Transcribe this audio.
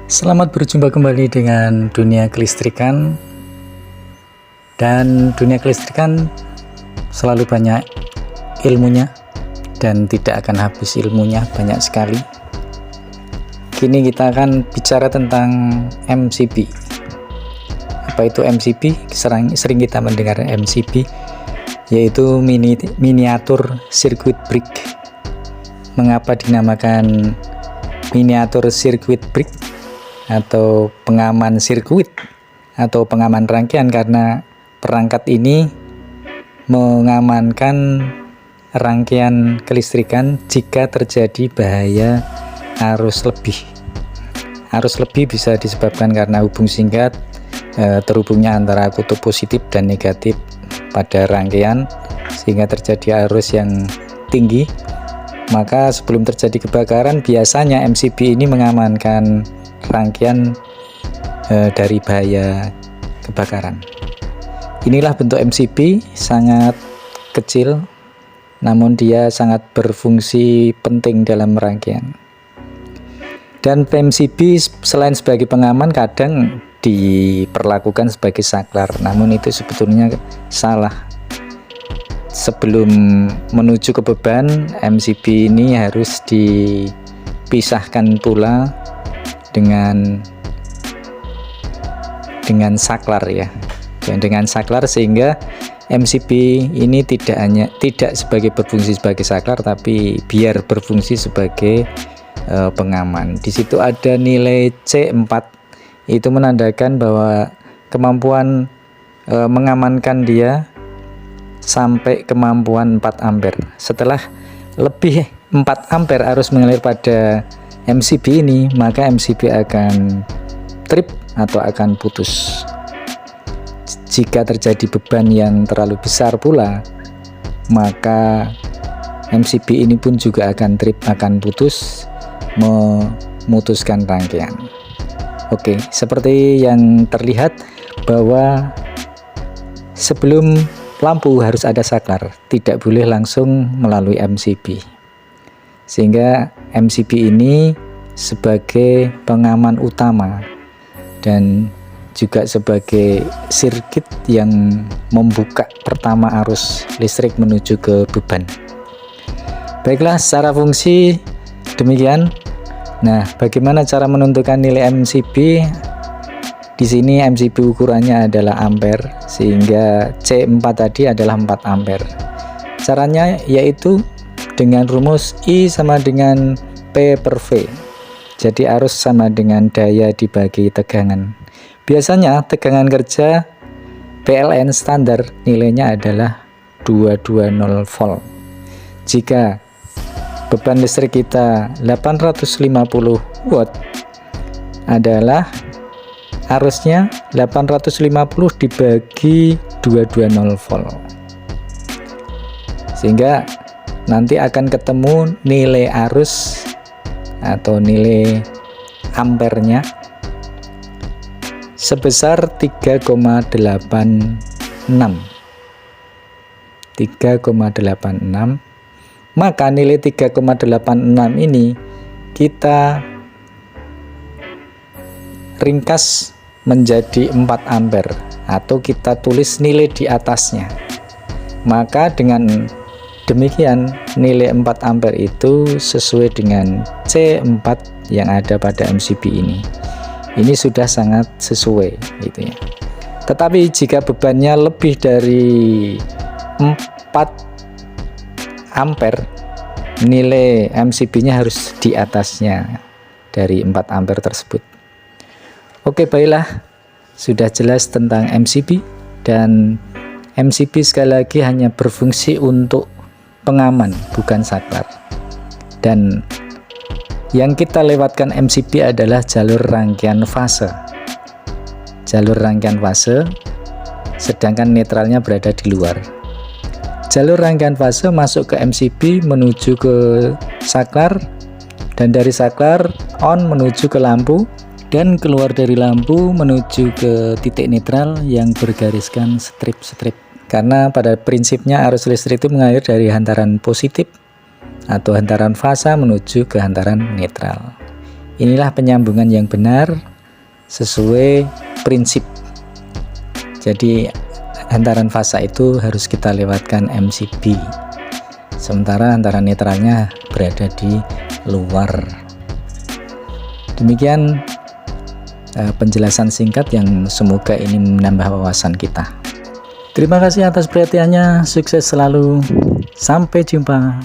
Selamat berjumpa kembali dengan dunia kelistrikan. Dan dunia kelistrikan selalu banyak ilmunya dan tidak akan habis ilmunya, banyak sekali. Kini kita akan bicara tentang MCB. Apa itu MCB? Sering kita mendengar MCB, yaitu miniatur circuit break. Mengapa dinamakan miniatur circuit break atau pengaman sirkuit atau pengaman rangkaian? Karena perangkat ini mengamankan rangkaian kelistrikan jika terjadi bahaya arus lebih. Arus lebih bisa disebabkan karena hubung singkat terhubungnya antara kutub positif dan negatif pada rangkaian sehingga terjadi arus yang tinggi. Maka sebelum terjadi kebakaran, biasanya MCB ini mengamankan rangkaian dari bahaya kebakaran. Inilah bentuk MCB, sangat kecil namun dia sangat berfungsi penting dalam rangkaian. Dan MCB selain sebagai pengaman kadang diperlakukan sebagai saklar, namun itu sebetulnya salah. Sebelum menuju ke beban, MCB ini harus dipisahkan pula dengan saklar ya, dan dengan saklar sehingga MCB ini tidak sebagai berfungsi sebagai saklar, tapi biar berfungsi sebagai pengaman. Di situ ada nilai C4, itu menandakan bahwa kemampuan mengamankan dia sampai kemampuan 4 ampere. Setelah lebih 4 ampere arus mengalir pada MCB ini, maka MCB akan trip atau akan putus. Jika terjadi beban yang terlalu besar pula, maka MCB ini pun juga akan trip, akan putus, memutuskan rangkaian. Oke, seperti yang terlihat bahwa sebelum lampu harus ada saklar, tidak boleh langsung melalui MCB. Sehingga MCB ini sebagai pengaman utama dan juga sebagai sirkuit yang membuka pertama arus listrik menuju ke beban. Baiklah, secara fungsi demikian. Nah, bagaimana cara menentukan nilai MCB? Di sini MCB ukurannya adalah ampere, sehingga C4 tadi adalah 4 ampere. Caranya yaitu dengan rumus I sama dengan P per V. Jadi arus sama dengan daya dibagi tegangan. Biasanya tegangan kerja PLN standar nilainya adalah 220 volt. Jika beban listrik kita 850 watt, adalah arusnya 850 dibagi 220 volt, sehingga nanti akan ketemu nilai arus atau nilai ampernya sebesar 3,86. Maka nilai 3,86 ini kita ringkas menjadi 4 ampere atau kita tulis nilai di atasnya. Maka dengan demikian nilai 4 ampere itu sesuai dengan C4 yang ada pada MCB ini. Ini sudah sangat sesuai gitu ya. Tetapi jika bebannya lebih dari 4 ampere, nilai MCB-nya harus di atasnya dari 4 ampere tersebut. Oke, baiklah, sudah jelas tentang MCB, dan MCB sekali lagi hanya berfungsi untuk pengaman, bukan saklar. Dan yang kita lewatkan MCB adalah jalur rangkaian fase. Jalur rangkaian fase, sedangkan netralnya berada di luar. Jalur rangkaian fase masuk ke MCB menuju ke saklar, dan dari saklar on menuju ke lampu, dan keluar dari lampu menuju ke titik netral yang bergariskan strip-strip. Karena pada prinsipnya arus listrik itu mengalir dari hantaran positif atau hantaran fasa menuju ke hantaran netral. Inilah penyambungan yang benar sesuai prinsip. Jadi hantaran fasa itu harus kita lewatkan MCB, sementara hantaran netralnya berada di luar. Demikian penjelasan singkat yang semoga ini menambah wawasan kita. Terima kasih atas perhatiannya, sukses selalu, sampai jumpa.